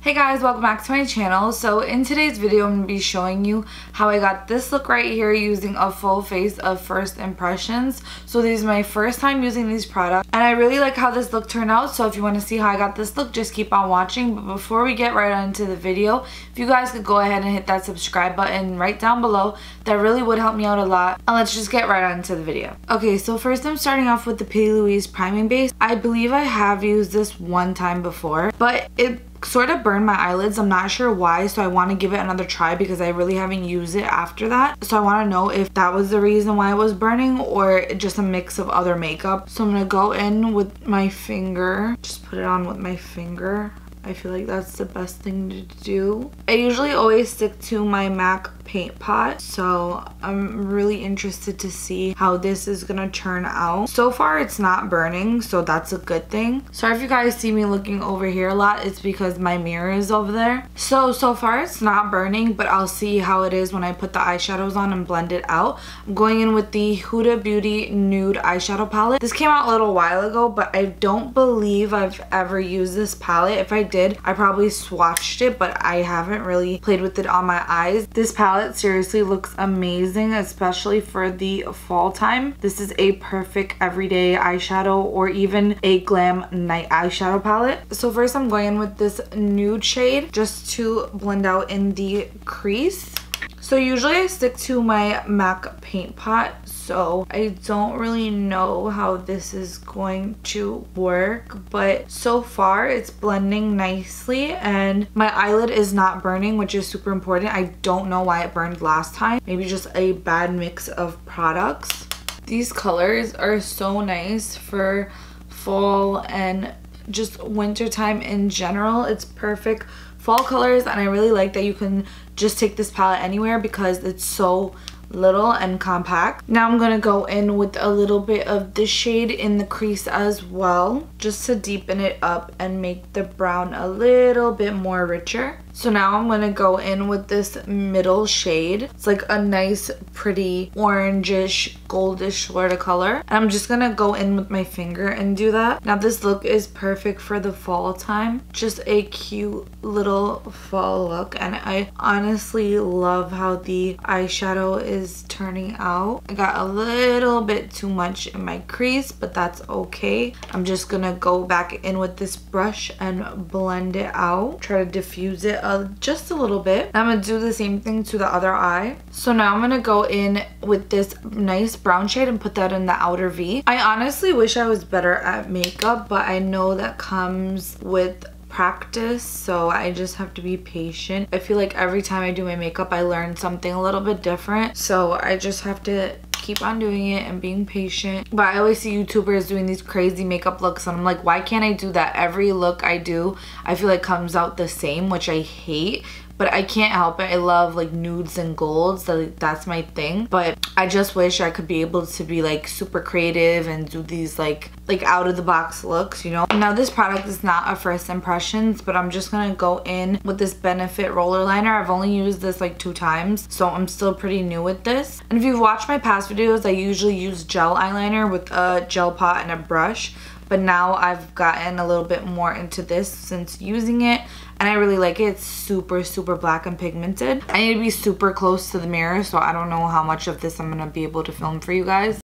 Hey guys, welcome back to my channel. So in today's video, I'm going to be showing you how I got this look right here using a full face of first impressions. So this is my first time using these products and I really like how this look turned out. So if you want to see how I got this look, just keep on watching. But before we get right on into the video, if you guys could go ahead and hit that subscribe button right down below, that really would help me out a lot. And let's just get right on into the video. Okay, so first I'm starting off with the Louise priming base. I believe I have used this one time before, but it sort of burned my eyelids. I'm not sure why, so I want to give it another try because I really haven't used it after that. So I want to know if that was the reason why it was burning or just a mix of other makeup. So I'm going to go in with my finger, just put it on with my finger. I feel like that's the best thing to do. I usually always stick to my MAC paint pot, so I'm really interested to see how this is gonna turn out. So far it's not burning, so that's a good thing. Sorry if you guys see me looking over here a lot, it's because my mirror is over there. So far it's not burning, but I'll see how it is when I put the eyeshadows on and blend it out. I'm going in with the Huda Beauty Nude eyeshadow palette. This came out a little while ago, but I don't believe I've ever used this palette. If I did, I probably swatched it, but I haven't really played with it on my eyes. This palette seriously looks amazing, especially for the fall time. This is a perfect everyday eyeshadow or even a glam night eyeshadow palette. So first I'm going in with this nude shade just to blend out in the crease. So usually I stick to my MAC paint pot, so I don't really know how this is going to work, but so far it's blending nicely and my eyelid is not burning, which is super important. I don't know why it burned last time. Maybe just a bad mix of products. These colors are so nice for fall and just wintertime in general. It's perfect fall colors, and I really like that you can just take this palette anywhere because it's so little and compact. Now I'm gonna go in with a little bit of this shade in the crease as well, just to deepen it up and make the brown a little bit more richer. So now I'm gonna go in with this middle shade. It's like a nice pretty orangish goldish sort of color, and I'm just gonna go in with my finger and do that. Now this look is perfect for the fall time, just a cute little fall look, and I honestly love how the eyeshadow is turning out. I got a little bit too much in my crease, but that's okay. I'm just gonna go back in with this brush and blend it out, try to diffuse it just a little bit. I'm gonna do the same thing to the other eye. So now I'm gonna go in with this nice brown shade and put that in the outer V. I honestly wish I was better at makeup, but I know that comes with practice, so I just have to be patient. I feel like every time I do my makeup I learn something a little bit different, so I just have to keep on doing it and being patient. But I always see YouTubers doing these crazy makeup looks and I'm like, why can't I do that? Every look I do I feel like comes out the same, which I hate, but I can't help it. I love like nudes and golds, that's my thing. But I just wish I could be able to be like super creative and do these like out of the box looks, you know. Now this product is not a first impressions, but I'm just gonna go in with this Benefit roller liner. I've only used this like 2 times, so I'm still pretty new with this. And if you've watched my past videos, I usually use gel eyeliner with a gel pot and a brush, but now I've gotten a little bit more into this since using it, and I really like it. It's super black and pigmented. I need to be super close to the mirror, so I don't know how much of this I'm gonna be able to film for you guys.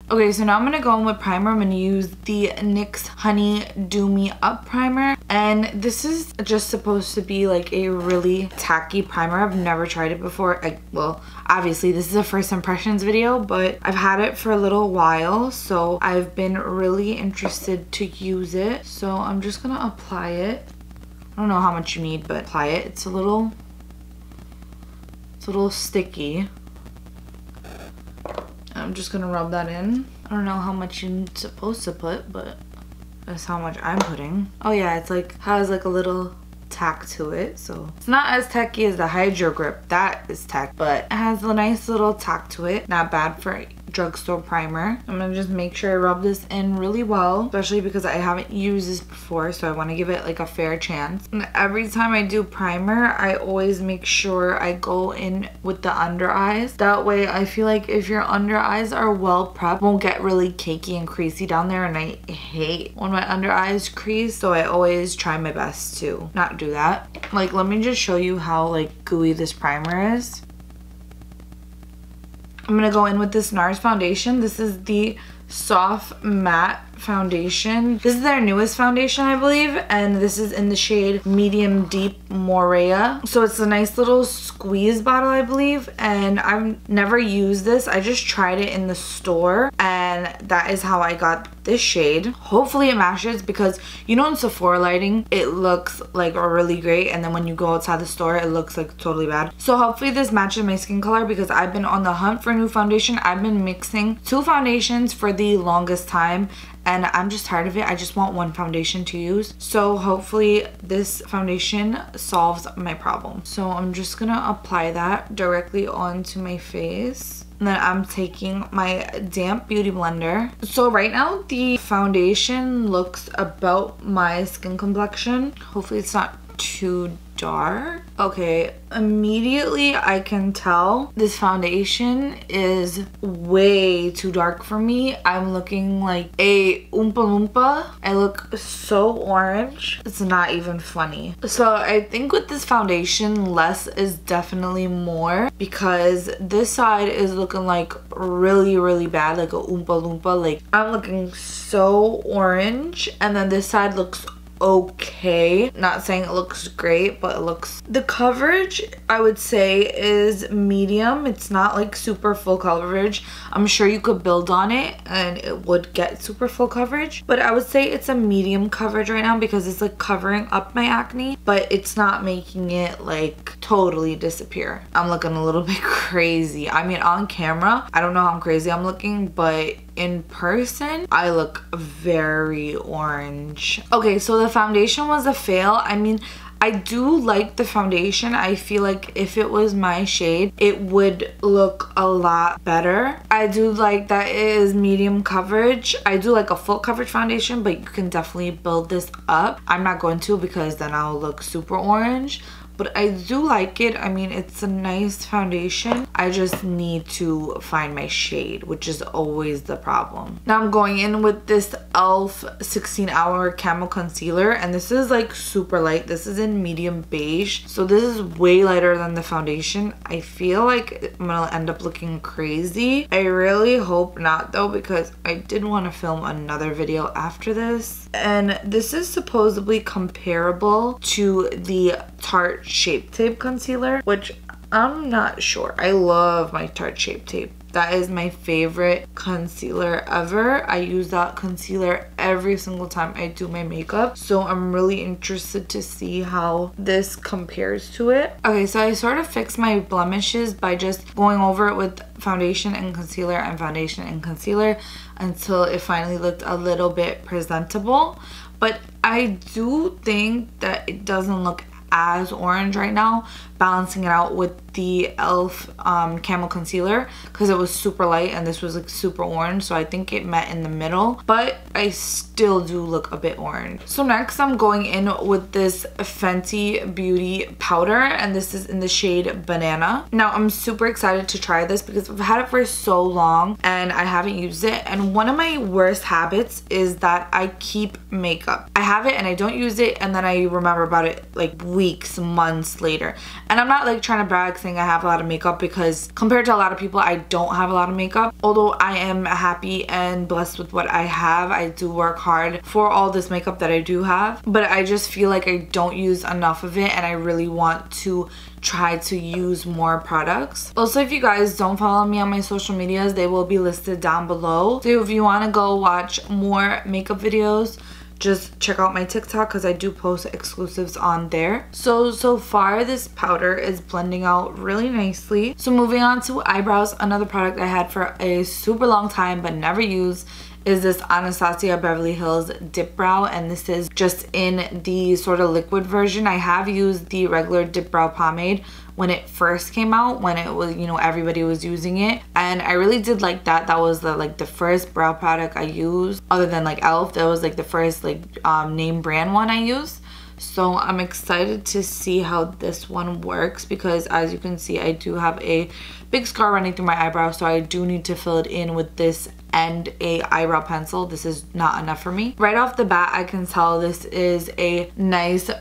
Okay, so now I'm gonna go in with primer. I'm gonna use the NYX Honey Do Me Up primer, and this is just supposed to be like a really tacky primer. I've never tried it before. Well, obviously this is a first impressions video, but I've had it for a little while, so I've been really interested to use it. So I'm just gonna apply it. I don't know how much you need, but apply it. It's a little sticky. I'm just gonna rub that in. I don't know how much you're supposed to put, but that's how much I'm putting. Oh yeah, it's like has like a little tack to it, so it's not as tacky as the Hydro Grip. That is tack, but it has a nice little tack to it. Not bad for drugstore primer. I'm gonna just make sure I rub this in really well, especially because I haven't used this before, so I want to give it like a fair chance. And every time I do primer, I always make sure I go in with the under eyes. That way I feel like if your under eyes are well prepped, won't get really cakey and creasy down there, and I hate when my under eyes crease, so I always try my best to not do that. Like, let me just show you how like gooey this primer is. I'm gonna go in with this Nars foundation. This is the Soft Matte foundation. This is their newest foundation, I believe, and this is in the shade Medium Deep Moorea. So it's a nice little squeeze bottle, I believe, and I've never used this. I just tried it in the store, and that is how I got this shade. Hopefully it matches, because you know in Sephora lighting it looks like really great, and then when you go outside the store it looks like totally bad. So hopefully this matches my skin color, because I've been on the hunt for a new foundation. I've been mixing 2 foundations for the longest time, and I'm just tired of it. I just want one foundation to use. So hopefully this foundation solves my problem. So I'm just gonna apply that directly onto my face. And then I'm taking my damp beauty blender. So right now the foundation looks about my skin complexion. Hopefully it's not too dark. Okay, immediately I can tell this foundation is way too dark for me. I'm looking like a Oompa Loompa. I look so orange. It's not even funny. So I think with this foundation, less is definitely more, because this side is looking like really bad, like a Oompa Loompa. Like, I'm looking so orange, and then this side looks okay. Not saying it looks great, but it looks, the coverage I would say is medium. It's not like super full coverage. I'm sure you could build on it and it would get super full coverage, but I would say it's a medium coverage right now, because it's like covering up my acne, but it's not making it like totally disappear. I'm looking a little bit crazy. I mean, on camera I don't know how crazy I'm looking, but in person I look very orange. Okay, so the foundation was a fail. I mean, I do like the foundation. I feel like if it was my shade, it would look a lot better. I do like that it is medium coverage. I do like a full coverage foundation, but you can definitely build this up. I'm not going to, because then I'll look super orange. But I do like it. I mean, it's a nice foundation. I just need to find my shade, which is always the problem. Now I'm going in with this E.L.F 16-hour Camo Concealer, and this is like super light. This is in medium beige, so this is way lighter than the foundation. I feel like I'm gonna end up looking crazy. I really hope not though, because I did want to film another video after this. And this is supposedly comparable to the Tarte Shape Tape concealer, which I'm not sure. I love my Tarte Shape Tape. That is my favorite concealer ever. I use that concealer every single time I do my makeup, so I'm really interested to see how this compares to it. Okay, so I sort of fixed my blemishes by just going over it with foundation and concealer and foundation and concealer until it finally looked a little bit presentable. But I do think that it doesn't look as orange right now, balancing it out with the E.L.F Camo Concealer, because it was super light and this was like super orange, so I think it met in the middle, but I still do look a bit orange. So next I'm going in with this Fenty Beauty powder, and this is in the shade Banana. Now I'm super excited to try this because I've had it for so long and I haven't used it, and one of my worst habits is that I keep makeup. I have it and I don't use it, and then I remember about it like weeks, months later. And I'm not like trying to brag saying I have a lot of makeup, because compared to a lot of people I don't have a lot of makeup. Although I am happy and blessed with what I have, I do work hard for all this makeup that I do have, but I just feel like I don't use enough of it, and I really want to try to use more products. Also, if you guys don't follow me on my social medias, they will be listed down below. So if you want to go watch more makeup videos, just check out my TikTok, because I do post exclusives on there. So far this powder is blending out really nicely. So moving on to eyebrows, another product I had for a super long time but never used is this Anastasia Beverly Hills Dipbrow, and this is just in the sort of liquid version. I have used the regular Dipbrow pomade when it first came out, when it was, you know, everybody was using it, and I really did like that. That was the first brow product I used other than like E.L.F. That was like the first like name brand one I used. So I'm excited to see how this one works, because as you can see, I do have a big scar running through my eyebrow, so I do need to fill it in with this and a eyebrow pencil. This is not enough for me. Right off the bat, I can tell this is a nice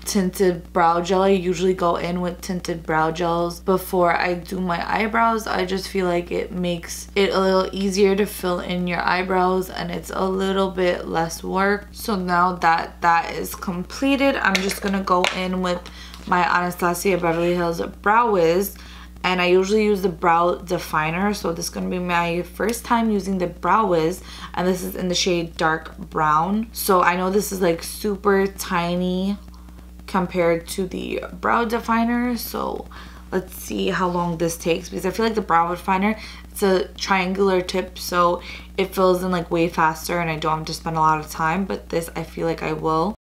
tinted brow gel. I usually go in with tinted brow gels before I do my eyebrows. I just feel like it makes it a little easier to fill in your eyebrows, and it's a little bit less work. So now that that is completed, I'm just gonna go in with my Anastasia Beverly Hills Brow Wiz, and I usually use the brow definer. So this is gonna be my first time using the Brow Wiz, and this is in the shade dark brown. So I know this is like super tiny compared to the brow definer, so let's see how long this takes, because I feel like the brow definer, it's a triangular tip, so it fills in like way faster and I don't have to spend a lot of time, but this I feel like I will.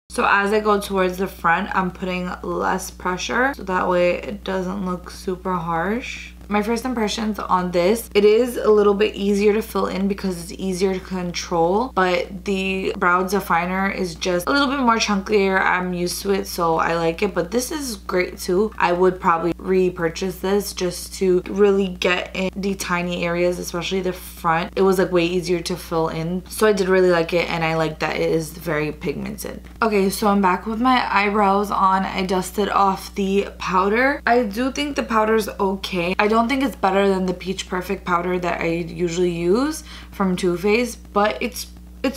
So as I go towards the front, I'm putting less pressure so that way it doesn't look super harsh. My first impressions on this, it is a little bit easier to fill in because it's easier to control, but the brow definer is just a little bit more chunkier. I'm used to it, so I like it, but this is great too. I would probably repurchase this just to really get in the tiny areas, especially the front. It was like way easier to fill in, so I did really like it, and I like that it is very pigmented. Okay, so I'm back with my eyebrows on. I dusted off the powder. I do think the powder's okay. I don't think it's better than the Peach Perfect powder that I usually use from Too Faced, but it's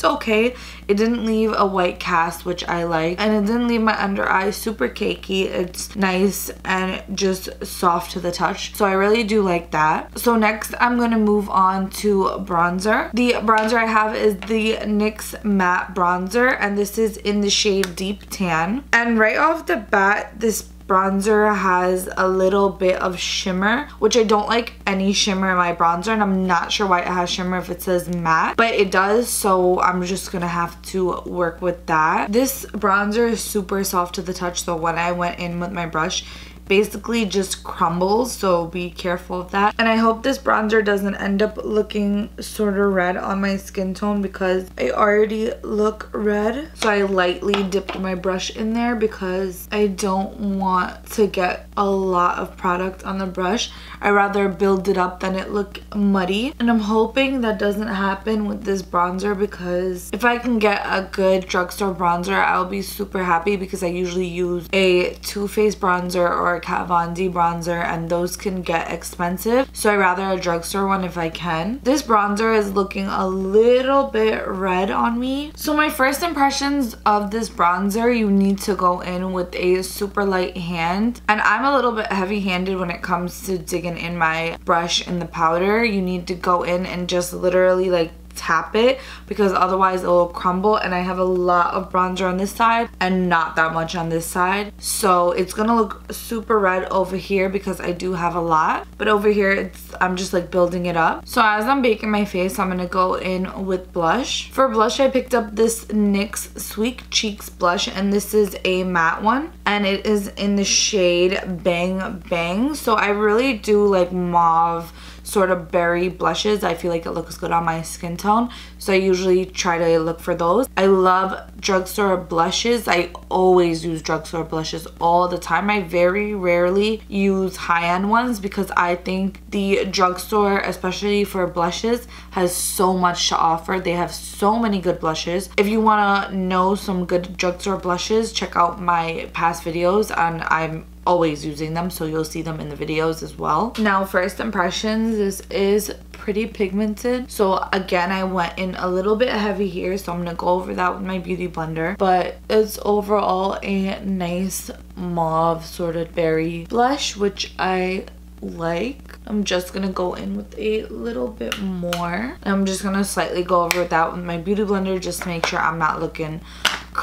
okay. It didn't leave a white cast, which I like, and it didn't leave my under eye super cakey. It's nice and just soft to the touch, so I really do like that. So next I'm gonna move on to bronzer. The bronzer I have is the NYX Matte Bronzer, and this is in the shade Deep Tan. And right off the bat, this bronzer has a little bit of shimmer, which I don't like any shimmer in my bronzer, and I'm not sure why it has shimmer if it says matte, but it does, so I'm just gonna have to work with that. This bronzer is super soft to the touch, so when I went in with my brush, basically just crumbles, so be careful of that. And I hope this bronzer doesn't end up looking sort of red on my skin tone, because I already look red. So I lightly dipped my brush in there because I don't want to get a lot of product on the brush. I rather build it up than it look muddy, and I'm hoping that doesn't happen with this bronzer, because if I can get a good drugstore bronzer, I'll be super happy, because I usually use a Too Faced bronzer or a Kat Von D bronzer, and those can get expensive, so I rather a drugstore one if I can. This bronzer is looking a little bit red on me. So my first impressions of this bronzer, you need to go in with a super light hand, and I'm a little bit heavy-handed when it comes to digging in my brush in the powder. You need to go in and just literally like tap it, because otherwise it will crumble, and I have a lot of bronzer on this side and not that much on this side, so it's gonna look super red over here because I do have a lot, but over here I'm just like building it up. So as I'm baking my face, I'm gonna go in with blush. For blush, I picked up this NYX Sweet Cheeks blush, and this is a matte one, and it is in the shade Bang Bang. So I really do like mauve sort of berry blushes. I feel like it looks good on my skin tone, so I usually try to look for those. I love drugstore blushes. I always use drugstore blushes all the time. I very rarely use high-end ones, because I think the drugstore, especially for blushes, has so much to offer. They have so many good blushes. If you want to know some good drugstore blushes, check out my past videos, and I'm always using them, so you'll see them in the videos as well. Now, first impressions, this is pretty pigmented, so again I went in a little bit heavy here, so I'm gonna go over that with my beauty blender, but it's overall a nice mauve sort of berry blush, which I like. I'm just gonna go in with a little bit more. I'm just gonna slightly go over that with my beauty blender just to make sure I'm not looking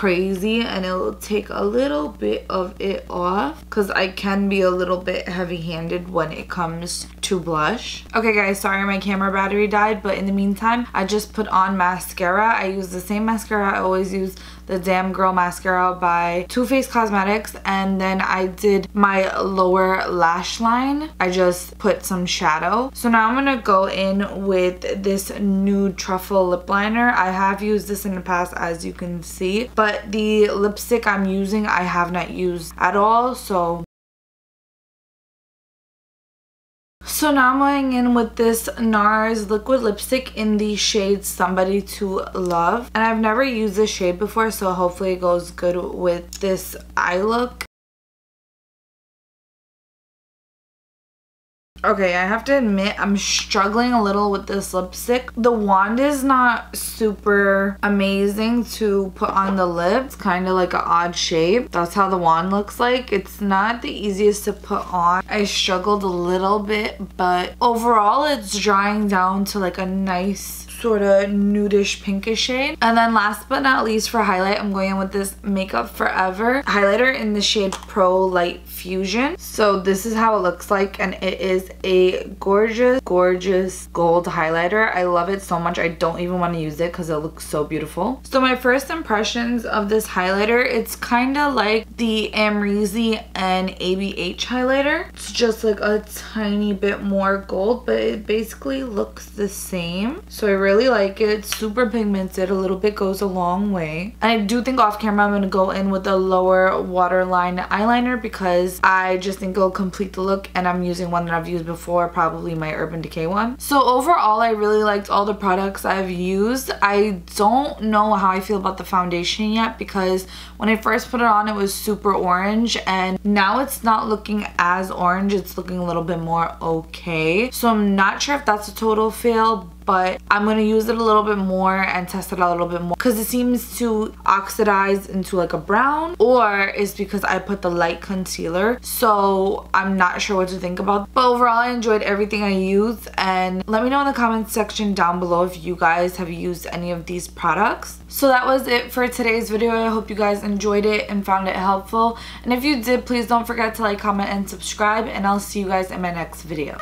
crazy, and it'll take a little bit of it off because I can be a little bit heavy-handed when it comes to blush. Okay guys, sorry my camera battery died, but in the meantime I just put on mascara. I use the same mascara I always use, the Damn Girl mascara by Too Faced Cosmetics, and then I did my lower lash line. I just put some shadow. So now I'm gonna go in with this Nude Truffle lip liner. I have used this in the past, as you can see, but the lipstick I'm using I have not used at all. So now I'm going in with this Nars liquid lipstick in the shade Somebody to Love. And I've never used this shade before, so hopefully it goes good with this eye look. Okay, I have to admit I'm struggling a little with this lipstick. The wand is not super amazing to put on the lip. It's kind of like an odd shape. That's how the wand looks like. It's not the easiest to put on. I struggled a little bit, but overall it's drying down to like a nice sort of nudish pinkish shade. And then last but not least, for highlight, I'm going in with this Makeup Forever highlighter in the shade Pro Light Fusion. So this is how it looks like, and it is a gorgeous gold highlighter. I love it so much. I don't even want to use it because it looks so beautiful. So my first impressions of this highlighter, it's kind of like the Amrezy and ABH highlighter. It's just like a tiny bit more gold, but it basically looks the same. So I really like it. It's super pigmented. A little bit goes a long way. And I do think off camera I'm going to go in with a lower waterline eyeliner because I just think it'll complete the look, and I'm using one that I've used before, probably my Urban Decay one. So overall I really liked all the products I've used. I don't know how I feel about the foundation yet because when I first put it on it was super orange, and now it's not looking as orange. It's looking a little bit more okay. So I'm not sure if that's a total fail, but I'm going to use it a little bit more and test it out a little bit more because it seems to oxidize into like a brown, or it's because I put the light concealer. So I'm not sure what to think about, but overall I enjoyed everything I used. And let me know in the comments section down below if you guys have used any of these products. So that was it for today's video. I hope you guys enjoyed it and found it helpful, and if you did, please don't forget to like, comment, and subscribe, and I'll see you guys in my next video.